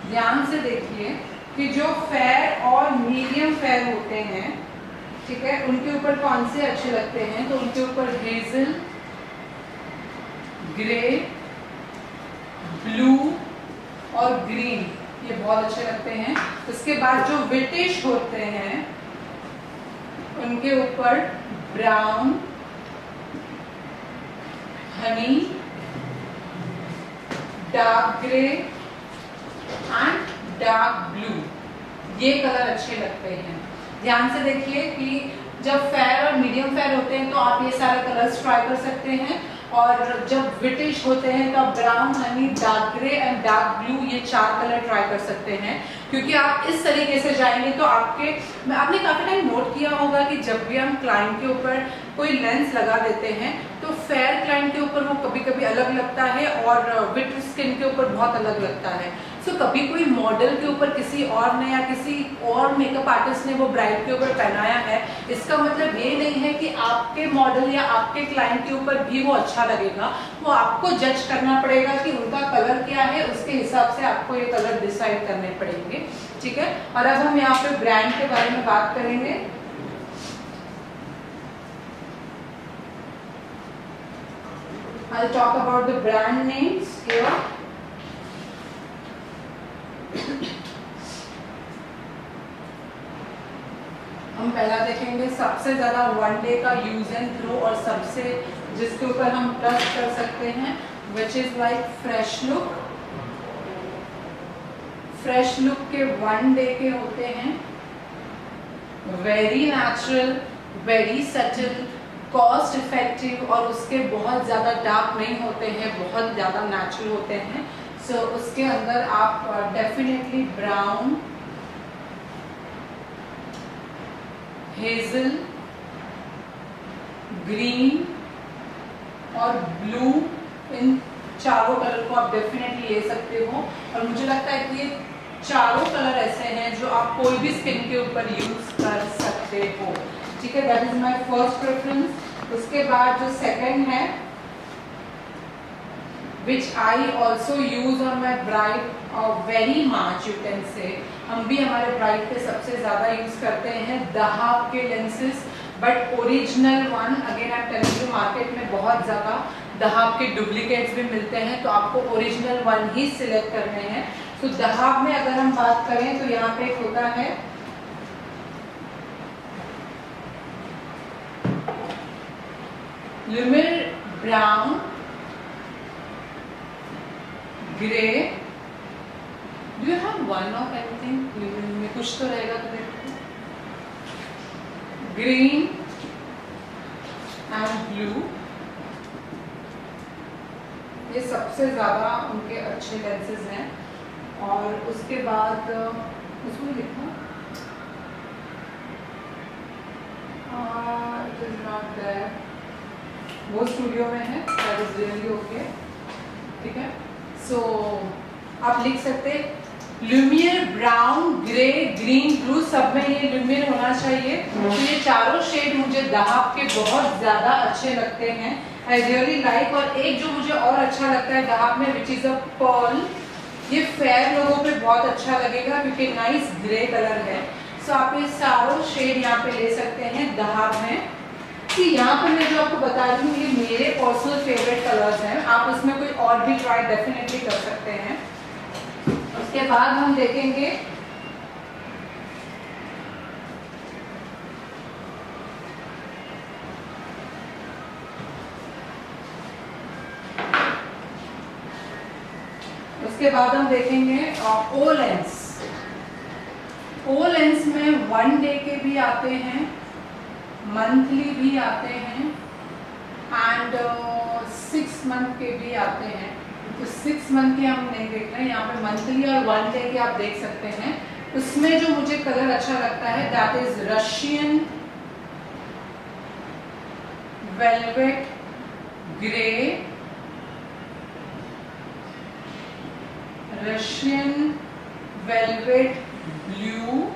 ध्यान से देखिए कि जो फेयर और मीडियम फेयर होते हैं, ठीक है, उनके ऊपर कौन से अच्छे लगते हैं। तो उनके ऊपर हेजल, ग्रे, ब्लू और ग्रीन, ये बहुत अच्छे लगते हैं। उसके बाद जो ब्रिटिश होते हैं उनके ऊपर brown, Honey, dark grey and dark blue, ये कलर अच्छे लगते हैं। ध्यान से देखिए कि जब फेयर और मीडियम फेयर होते हैं तो आप ये सारे कलर्स ट्राई कर सकते हैं, और जब ब्रिटिश होते हैं तो आप brown, Honey, dark grey and dark blue, ये 4 कलर ट्राई कर सकते हैं। क्योंकि आप इस तरीके से जाएंगे तो आपने काफी टाइम नोट किया होगा कि जब भी हम क्लाइंट के ऊपर कोई लेंस लगा देते हैं तो फेयर क्लाइंट के ऊपर वो कभी कभी अलग लगता है और विट स्किन के ऊपर बहुत अलग लगता है। सो कभी कोई मॉडल के ऊपर किसी और ने या किसी और मेकअप आर्टिस्ट ने वो ब्राइड के ऊपर पहनाया है, इसका मतलब ये नहीं है कि आपके मॉडल या आपके क्लाइंट के ऊपर भी वो अच्छा लगेगा। वो आपको जज करना पड़ेगा कि उनका कलर क्या है, उसके हिसाब से आपको ये कलर डिसाइड करने पड़ेंगे। ठीक है, और अब हम यहाँ पे ब्रांड के बारे में बात करेंगे। I'll talk about the brand names here. हम पहला देखेंगे सबसे ज्यादा वन डे का यूज एंड थ्रो और सबसे जिसके ऊपर हम ट्रस्ट कर सकते हैं, which is like fresh look. Fresh look के वन डे के होते हैं, very natural, very subtle, cost effective, और उसके बहुत ज़्यादा डार्क नहीं होते हैं, बहुत ज़्यादा नेचुरल होते हैं। सो उसके अंदर आप डेफिनेटली ब्राउन, हेजल, ग्रीन और ब्लू, इन चारों कलर को आप डेफिनेटली ले सकते हो। और मुझे लगता है कि ये चारों कलर ऐसे हैं जो आप कोई भी स्किन के ऊपर यूज कर सकते हो, ठीक है। That is my first preference. उसके बाद जो सेकंड है, which I also use on my bride very much, you can say, हम भी हमारे ब्राइड पे सबसे ज़्यादा यूज करते हैं दहाब के lenses, but original one. Again I am telling you, market में बहुत ज़्यादा दहाब के डुप्लीकेट्स भी मिलते हैं, तो आपको ओरिजिनल वन ही सिलेक्ट करने हैं। तो दहाब में अगर हम बात करें तो यहाँ पे एक होता है Lumiere brown grey, do you have one of anything में, कुछ तो रहेगा तो देखो, ग्रीन एंड ब्लू, ये सबसे ज़्यादा उनके अच्छे लेंसेज हैं। और उसके बाद उसमें लिखा इट इज नॉट देयर, वो स्टूडियो में है, दैट इज रियली ओके, ठीक है। सो आप लिख सकते Lumière brown grey green blue, सब में ये ल्यूमियर होना चाहिए। तो ये चारों शेड मुझे दहाब के बहुत ज़्यादा अच्छे लगते हैं, आई रियली लाइक। और एक जो मुझे और अच्छा लगता है दहाब में, विच इज़ अ पर्ल, ये फेयर लोगों पे बहुत अच्छा लगेगा क्योंकि नाइस ग्रे कलर है। सो आप ये सारों शेड यहाँ पे ले सकते हैं दहाब में। कि यहाँ पे मैं जो आपको बता रही हूँ, ये मेरे पर्सनल फेवरेट कलर्स हैं, आप इसमें कोई और भी ट्राई डेफिनेटली कर सकते हैं। उसके बाद हम देखेंगे ओ लेंस। ओ लेंस में 1 डे के भी आते हैं, मंथली भी आते हैं एंड 6 मंथ के भी आते हैं। तो 6 मंथ के हम नहीं देख रहे हैं, यहाँ पे मंथली और 1 डे के आप देख सकते हैं। उसमें जो मुझे कलर अच्छा लगता है that is Russian velvet grey, Russian velvet blue,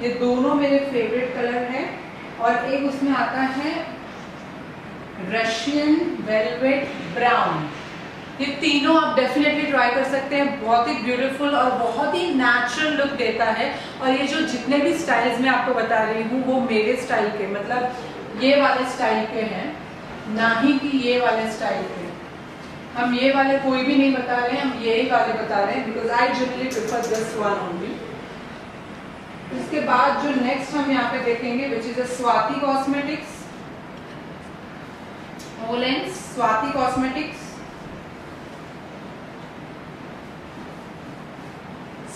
ये दोनों मेरे फेवरेट कलर हैं। और एक उसमें आता है रशियन वेलवेट ब्राउन, ये तीनों आप डेफिनेटली ट्राई कर सकते हैं, बहुत ही ब्यूटीफुल और बहुत ही नेचुरल लुक देता है। और ये जो जितने भी स्टाइल्स मैं आपको बता रही हूँ वो मेरे स्टाइल के, मतलब ये वाले स्टाइल के हैं, ना ही कि ये वाले स्टाइल के। हम ये वाले कोई भी नहीं बता रहे हैं, हम यही वाले बता रहे हैं, because I generally prefer this one only. उसके बाद जो नेक्स्ट हम यहाँ पे देखेंगे which is a Swati cosmetics O lens, Swati cosmetics.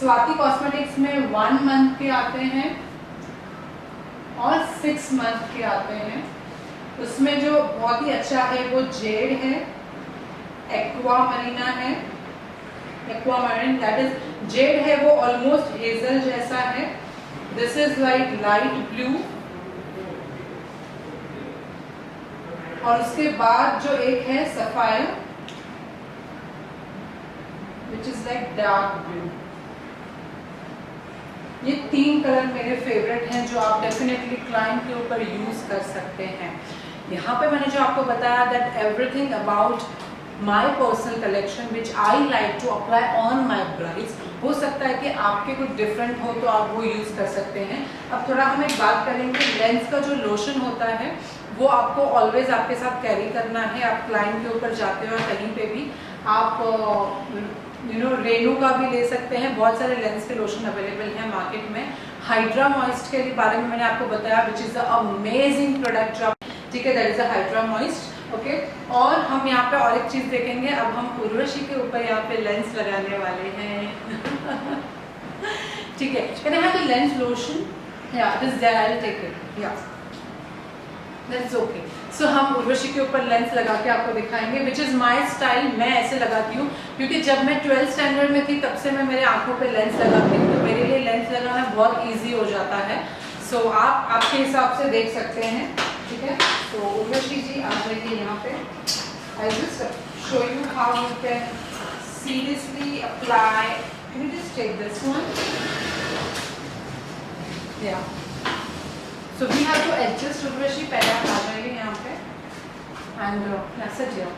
Swati cosmetics में 1 मंथ के आते हैं और 6 मंथ के आते हैं। उसमें जो बहुत ही अच्छा है वो जेड है, एक्वा मरीना है, aqua marine that is Z है, वो ऑलमोस्ट हेजल जैसा है। This is like light blue. और उसके बाद जो एक है sapphire which is like dark blue. ये 3 कलर मेरे फेवरेट हैं जो आप डेफिनेटली क्लाइंट के ऊपर यूज कर सकते हैं। यहाँ पे मैंने जो आपको बताया that everything about my personal collection which I like to apply on my brides. हो सकता है कि आपके कुछ डिफरेंट हो तो आप वो यूज़ कर सकते हैं। अब थोड़ा हम एक बात करेंगे, लेंस का जो लोशन होता है वो आपको ऑलवेज आपके साथ कैरी करना है। आप क्लाइंट के ऊपर जाते हो और कहीं पे भी आप रेनू का भी ले सकते हैं, बहुत सारे लेंस के लोशन अवेलेबल हैं मार्केट में। हाइड्रा मॉइस्ट के बारे में मैंने आपको बताया which is the amazing product जो, ठीक है, that is a hydra moist, okay. और हम यहाँ पे और एक चीज़ देखेंगे, अब हम उर्वशी के ऊपर यहाँ पे लेंस लगाने वाले हैं ठीक है। Can I have the lens lotion? या this there, I will take it, या दैट्स ओके। सो हम उर्वशी के ऊपर लेंस लगा के आपको दिखाएंगे विच इज़ माई स्टाइल। मैं ऐसे लगाती हूँ क्योंकि जब मैं 12th स्टैंडर्ड में थी तब से मैं मेरे आंखों पे लेंस लगाती हूँ, तो मेरे लिए लेंस लगाना बहुत इजी हो जाता है। सो आप आपके हिसाब से देख सकते हैं, ठीक है। तो उर्वशी जी आप जाइए यहाँ पे। I'll just show you how you can seriously apply. Can you just take this one? Yeah. So we have to adjust Urvashi. पहले आप आ जाइए यहाँ पे and message here.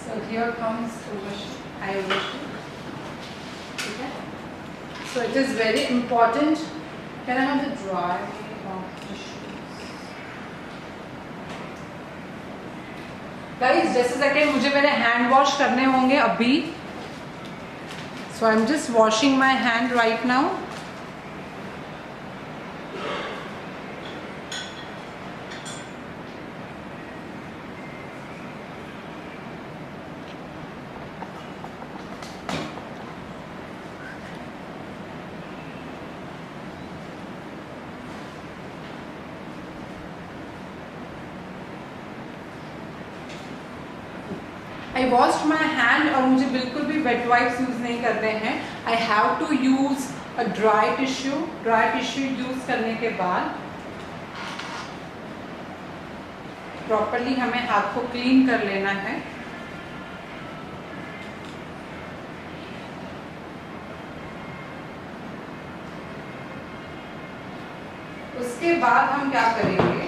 So here comes Urvashi. Hi Urvashi. Okay. So it is very important. Can I have the dry tissues? Guys, just a second. मुझे मेरे hand wash करने होंगे अभी. So I'm just washing my hand right now. I washed my hand और मुझे बिल्कुल भी wet wipes use नहीं करते हैं. I have to use a dry tissue. Dry tissue use करने के बाद प्रॉपरली हमें हाथ को क्लीन कर लेना है. उसके बाद हम क्या करेंगे?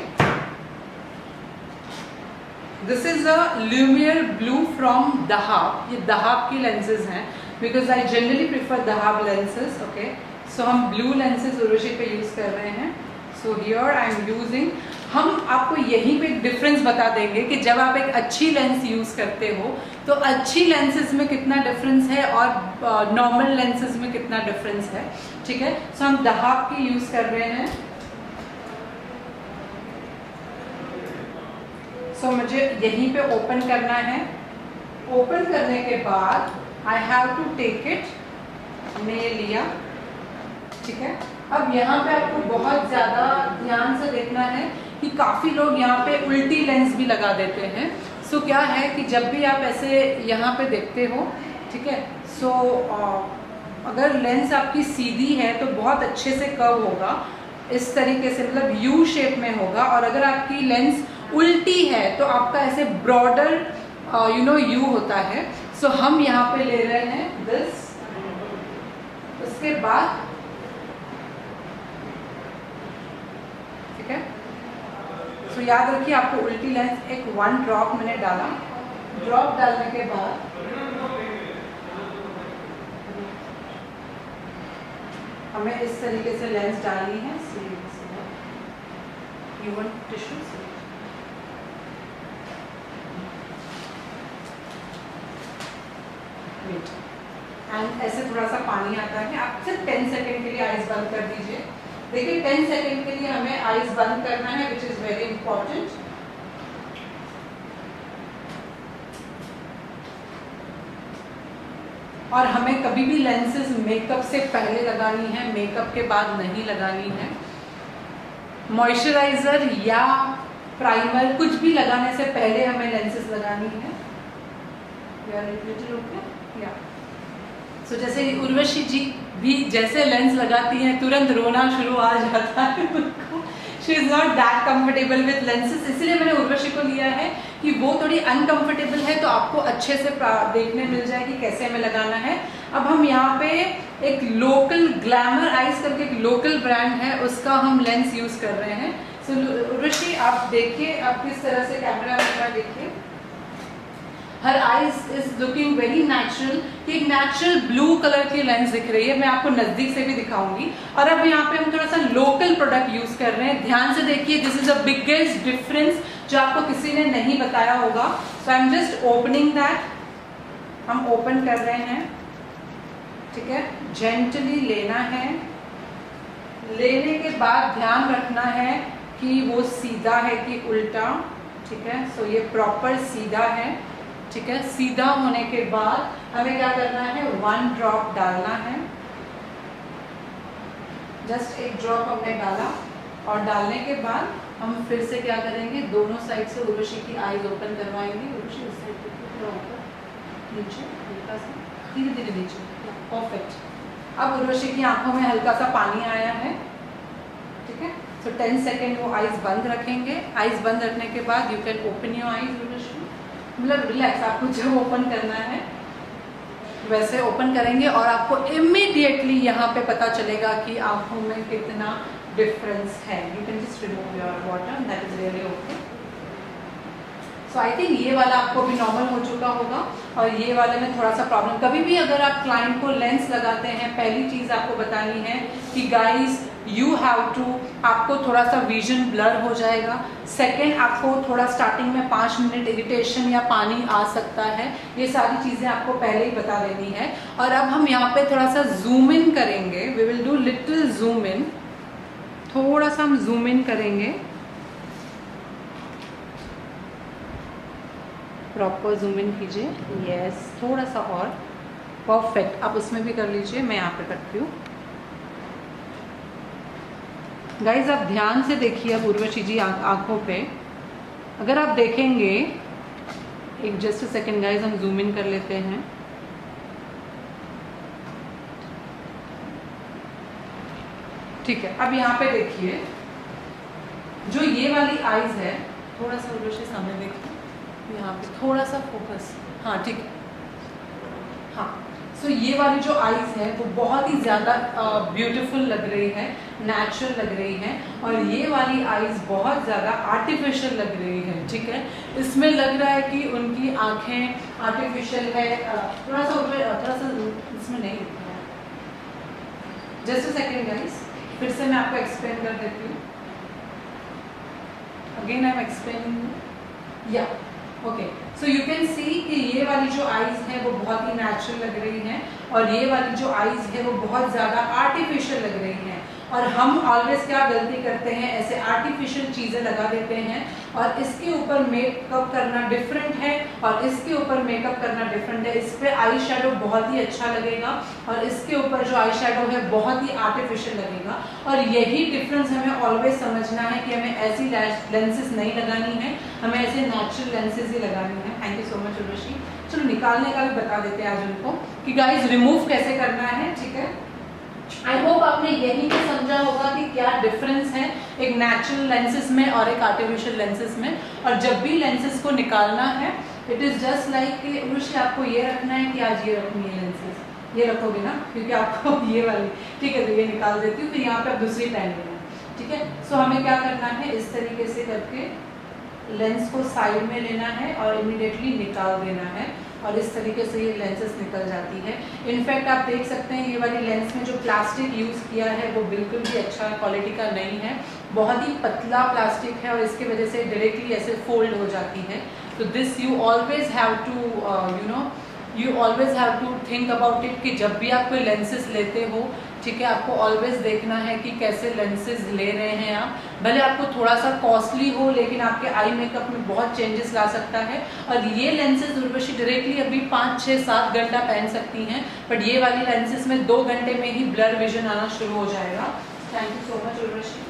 This is a Lumiere Blue from Dahab. ये Dahab की lenses हैं because I generally prefer Dahab lenses. Okay, so हम blue lenses उर्वशी पे यूज़ कर रहे हैं. So here I am using. हम आपको यहीं पे एक डिफरेंस बता देंगे कि जब आप एक अच्छी लेंस यूज़ करते हो तो अच्छी लेंसेज में कितना डिफरेंस है और नॉर्मल लेंसेज में कितना डिफरेंस है. ठीक है, सो हम Dahab की यूज़ कर रहे हैं. सो मुझे यहीं पे ओपन करना है. ओपन करने के बाद I have to take it. हमने ये लिया. ठीक है, अब यहाँ पे आपको बहुत ज़्यादा ध्यान से देखना है कि काफ़ी लोग यहाँ पे उल्टी लेंस भी लगा देते हैं. सो क्या है कि जब भी आप ऐसे यहाँ पे देखते हो, ठीक है, सो अगर लेंस आपकी सीधी है तो बहुत अच्छे से कर्व होगा इस तरीके से, मतलब यू शेप में होगा. और अगर आपकी लेंस उल्टी है तो आपका ऐसे ब्रॉडर यू होता है. सो हम यहाँ पे ले रहे हैं दिस. उसके बाद ठीक है, सो याद रखिए आपको उल्टी लेंस एक 1 ड्रॉप मैंने डाला. ड्रॉप डालने के बाद हमें इस तरीके से लेंस डालनी है. You want tissue? एंड ऐसे थोड़ा सा पानी आता है. आप सिर्फ 10 सेकेंड के लिए आइज बंद कर दीजिए. देखिए 10 सेकेंड के लिए हमें आइज बंद करना है, विच इज वेरी इंपॉर्टेंट. और हमें कभी भी लेंसेज मेकअप से पहले लगानी है, मेकअप के बाद नहीं लगानी है. मॉइस्चराइजर या प्राइमर कुछ भी लगाने से पहले हमें लेंसेज लगानी है. सो जैसे उर्वशी जी भी जैसे लेंस लगाती हैं तुरंत रोना शुरू आ जाता है उनको. She is not that comfortable with lenses. इसलिए मैंने उर्वशी को लिया है कि वो थोड़ी अनकंफर्टेबल है तो आपको अच्छे से देखने मिल जाए कि कैसे हमें लगाना है. अब हम यहाँ पे एक लोकल ग्लैमर आइज करके एक लोकल ब्रांड है, उसका हम लेंस यूज़ कर रहे हैं. सो उर्वशी आप देखिए, आप किस तरह से कैमरा में देखिए. Her eyes is looking very natural. एक नेचुरल ब्लू कलर की लेंस दिख रही है. मैं आपको नज़दीक से भी दिखाऊंगी. और अब यहाँ पे हम थोड़ा सा लोकल प्रोडक्ट यूज़ कर रहे हैं. ध्यान से देखिए, this is the biggest difference जो आपको किसी ने नहीं बताया होगा. So I am just opening that. हम ओपन कर रहे हैं. ठीक है, जेंटली लेना है. लेने के बाद ध्यान रखना है कि वो सीधा है कि उल्टा. ठीक है, सो ये प्रॉपर सीधा है. ठीक है, सीधा होने के बाद हमें क्या करना है, 1 ड्रॉप डालना है. जस्ट 1 ड्रॉप हमने डाला. और डालने के बाद हम फिर से क्या करेंगे, दोनों साइड से उर्वशी की आईज ओपन करवाएंगे. उर्वशी उस साइड पे ऊपर नीचे हल्का सा धीरे धीरे नीचे. परफेक्ट. अब उर्वशी की आंखों में हल्का सा पानी आया है. ठीक है, सो 10 सेकेंड वो आइज बंद रखेंगे। आइज बंद रखने के बाद you can open your eyes, मतलब रिलैक्स, आपको जब ओपन करना है वैसे ओपन करेंगे और आपको इमीडिएटली यहाँ पे पता चलेगा कि आंखों में कितना डिफरेंस है। You can just remove your water, that is really okay. So I think ये वाला आपको भी नॉर्मल हो चुका होगा और ये वाले में थोड़ा सा प्रॉब्लम। कभी भी अगर आप क्लाइंट को लेंस लगाते हैं, पहली चीज़ आपको बतानी है कि गाइस यू हैव टू, आपको थोड़ा सा विजन ब्लर हो जाएगा। सेकेंड, आपको थोड़ा स्टार्टिंग में 5 मिनट इरिटेशन या पानी आ सकता है, ये सारी चीज़ें आपको पहले ही बता देनी है। और अब हम यहाँ पे थोड़ा सा जूम इन करेंगे, we will do little zoom in, थोड़ा सा हम जूम इन करेंगे, प्रॉपर जूम इन कीजिए, यस थोड़ा सा और, परफेक्ट। आप उसमें भी कर लीजिए, मैं यहाँ पे करती हूँ। गाइज आप ध्यान से देखिए अब उर्वशी जी आंखों पे, अगर आप देखेंगे, एक जस्ट सेकेंड गाइज हम जूम इन कर लेते हैं। ठीक है, अब यहाँ पे देखिए जो ये वाली आईज है, थोड़ा सा उर्वशी सामने देखिए, यहाँ पे थोड़ा सा फोकस, हाँ ठीक है, हाँ। सो ये वाली जो आईज है वो बहुत ही ज़्यादा ब्यूटीफुल लग रही है, नेचुरल लग रही है, और ये वाली आईज बहुत ज़्यादा आर्टिफिशियल लग रही है। ठीक है, इसमें लग रहा है कि उनकी आंखें आर्टिफिशियल है। थोड़ा सा इसमें नहीं लिखा है, जस्ट अ सेकेंड गाइस, फिर से मैं आपको एक्सप्लेन कर देती हूँ। अगेन आई एम एक्सप्लेनिंग, या okay. So you can see कि ये वाली जो आईज है वो बहुत ही नेचुरल लग रही हैं और ये वाली जो आईज है वो बहुत ज़्यादा आर्टिफिशियल लग रही हैं। और हम ऑलवेज क्या गलती करते हैं, ऐसे आर्टिफिशियल चीज़ें लगा देते हैं और इसके ऊपर मेकअप करना डिफरेंट है और इसके ऊपर मेकअप करना डिफरेंट है। इस पर आई शेडो बहुत ही अच्छा लगेगा और इसके ऊपर जो आई शेडो है बहुत ही आर्टिफिशियल लगेगा। और यही डिफरेंस हमें ऑलवेज समझना है कि हमें ऐसी लेंसेज नहीं लगानी है, हमें ऐसे नेचुरल लेंसेज ही लगानी है। Thank you so much Urvashi. चलो निकालने का भी बता देते हैं आज उनको कि गाइज रिमूव कैसे करना है। ठीक है, आई होप आपने यही भी समझा होगा कि क्या डिफरेंस है एक नेचुरल लेंसेज में और एक आर्टिफिशियल लेंसेज में। और जब भी लेंसेज को निकालना है, इट इज़ जस्ट लाइक कि उर्वशी आपको ये रखना है कि आज ये रखनी है लेंसेज, ये रखोगे ना, क्योंकि आपको ये वाली, ठीक है, तो ये निकाल देती हूँ, फिर यहाँ पे आप दूसरी पहन लेना। ठीक है, सो हमें क्या करना है, इस तरीके से करके लेंस को साइड में लेना है और इमीडिएटली निकाल देना है और इस तरीके से ये लेंसेज निकल जाती है। इनफैक्ट आप देख सकते हैं ये वाली लेंस में जो प्लास्टिक यूज़ किया है वो बिल्कुल भी अच्छा क्वालिटी का नहीं है, बहुत ही पतला प्लास्टिक है और इसकी वजह से डायरेक्टली ऐसे फोल्ड हो जाती है। तो this you always have to you always have to think about it कि जब भी आप कोई लेंसेज लेते हो, ठीक है, आपको ऑलवेज देखना है कि कैसे लेंसेज ले रहे हैं आप। भले आपको थोड़ा सा कॉस्टली हो लेकिन आपके आई मेकअप में बहुत चेंजेस ला सकता है। और ये लेंसेज उर्वशी डायरेक्टली अभी 5, 6, 7 घंटा पहन सकती हैं, बट ये वाली लेंसेज में 2 घंटे में ही ब्लर विजन आना शुरू हो जाएगा। Thank you so much Urvashi.